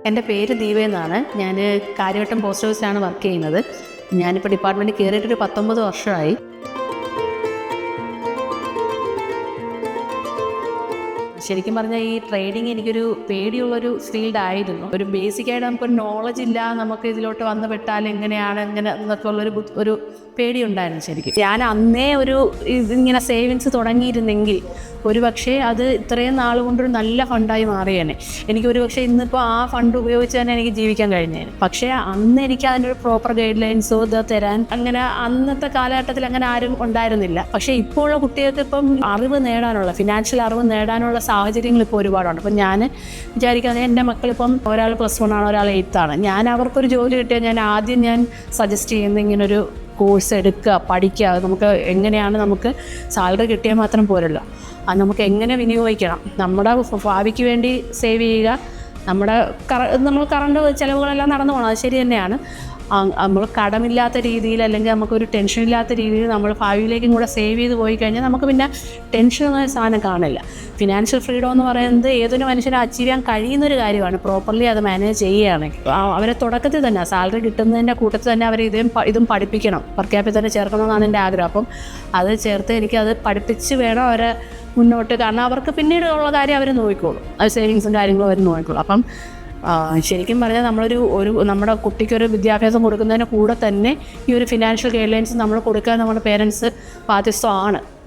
എൻ്റെ പേര് ദീപ എന്നാണ്. ഞാൻ കാര്യവട്ടം പോസ്റ്റ് ഓഫീസിലാണ് വർക്ക് ചെയ്യുന്നത്. ഞാനിപ്പോൾ ഡിപ്പാർട്ട്മെൻറ്റിൽ കയറിയിട്ടൊരു 19 വർഷമായി. ശരിക്കും പറഞ്ഞാൽ ഈ ട്രേഡിങ് എനിക്കൊരു പേടിയുള്ളൊരു ഫീൽഡായിരുന്നു. ഒരു ബേസിക്കായിട്ട് നമുക്കൊരു നോളജ് ഇല്ല, നമുക്ക് ഇതിലോട്ട് വന്ന് പെട്ടാൽ എങ്ങനെയാണ് എന്നൊക്കെ ഒരു പേടിയുണ്ടായിരുന്നു. ശരിക്കും ഞാൻ അന്നേ ഇതിങ്ങനെ സേവിങ്സ് തുടങ്ങിയിരുന്നെങ്കിൽ ഒരു പക്ഷേ അത് ഇത്രയും നാൾ കൊണ്ടൊരു നല്ല ഫണ്ടായി മാറിയേനെ. എനിക്കൊരു പക്ഷേ ഇന്നിപ്പോൾ ആ ഫണ്ട് ഉപയോഗിച്ച് തന്നെ എനിക്ക് ജീവിക്കാൻ കഴിഞ്ഞേനെ. പക്ഷേ അന്ന് എനിക്ക് അതിനൊരു പ്രോപ്പർ ഗൈഡ് ലൈൻസോ തരാൻ അങ്ങനെ അന്നത്തെ കാലഘട്ടത്തിൽ അങ്ങനെ ആരും ഉണ്ടായിരുന്നില്ല. പക്ഷേ ഇപ്പോൾ ഉള്ള കുട്ടികൾക്ക് ഇപ്പം ഫിനാൻഷ്യൽ അറിവ് നേടാനുള്ള സാഹചര്യങ്ങൾ ഇപ്പോൾ ഒരുപാടുണ്ട്. അപ്പം ഞാൻ വിചാരിക്കുന്നത് എൻ്റെ മക്കളിപ്പം ഒരാൾ +1 ആണ്, ഒരാൾ 8th ആണ്. ഞാൻ അവർക്കൊരു ജോലി കിട്ടിയാൽ ഞാൻ സജസ്റ്റ് ചെയ്യുന്നത് ഇങ്ങനൊരു കോഴ്സ് എടുക്കുക, പഠിക്കുക. നമുക്ക് എങ്ങനെയാണ് നമുക്ക് സാലറി കിട്ടിയാൽ മാത്രം പോരല്ലോ, അത് നമുക്ക് എങ്ങനെ വിനിയോഗിക്കണം, നമ്മുടെ ഭാവിക്ക് വേണ്ടി സേവ് ചെയ്യുക, നമ്മൾ കറണ്ട് ചിലവുകളെല്ലാം നടന്നു പോകണം. അത് ശരി തന്നെയാണ്. നമ്മൾ കടമില്ലാത്ത രീതിയിൽ അല്ലെങ്കിൽ നമുക്കൊരു ടെൻഷനില്ലാത്ത രീതിയിൽ നമ്മൾ ഭാവിയിലേക്കും കൂടെ സേവ് ചെയ്ത് പോയി കഴിഞ്ഞാൽ നമുക്ക് പിന്നെ ടെൻഷൻ എന്ന സാധനം കാണില്ല. ഫിനാൻഷ്യൽ ഫ്രീഡം എന്ന് പറയുന്നത് ഏതൊരു മനുഷ്യനും അച്ചീവ് ചെയ്യാൻ കഴിയുന്നൊരു കാര്യമാണ്, പ്രോപ്പർലി അത് മാനേജ് ചെയ്യുകയാണെങ്കിൽ. അവരെ തുടക്കത്തിൽ തന്നെ സാലറി കിട്ടുന്നതിൻ്റെ കൂട്ടത്തിൽ തന്നെ അവർ ഇതും പഠിപ്പിക്കണം, വർക്ക് ക്യാപ്പിൽ തന്നെ ചേർക്കണമെന്നാണ് എൻ്റെ ആഗ്രഹം. അപ്പം അത് ചേർത്ത് എനിക്കത് പഠിപ്പിച്ച് വേണം അവരെ മുന്നോട്ട്, കാരണം അവർക്ക് പിന്നീട് ഉള്ള കാര്യം അവർ നോക്കിക്കോളും, അത് സേവിങ്സും കാര്യങ്ങളും അവർ നോക്കിക്കോളും. അപ്പം ശരിക്കും പറഞ്ഞാൽ നമ്മുടെ കുട്ടിക്കൊരു വിദ്യാഭ്യാസം കൊടുക്കുന്നതിന് കൂടെ തന്നെ ഈ ഒരു ഫിനാൻഷ്യൽ ഗൈഡ് ലൈൻസ് നമ്മൾ കൊടുക്കാൻ നമ്മുടെ പേരൻസ് ബാധ്യസ്ഥമാണ്.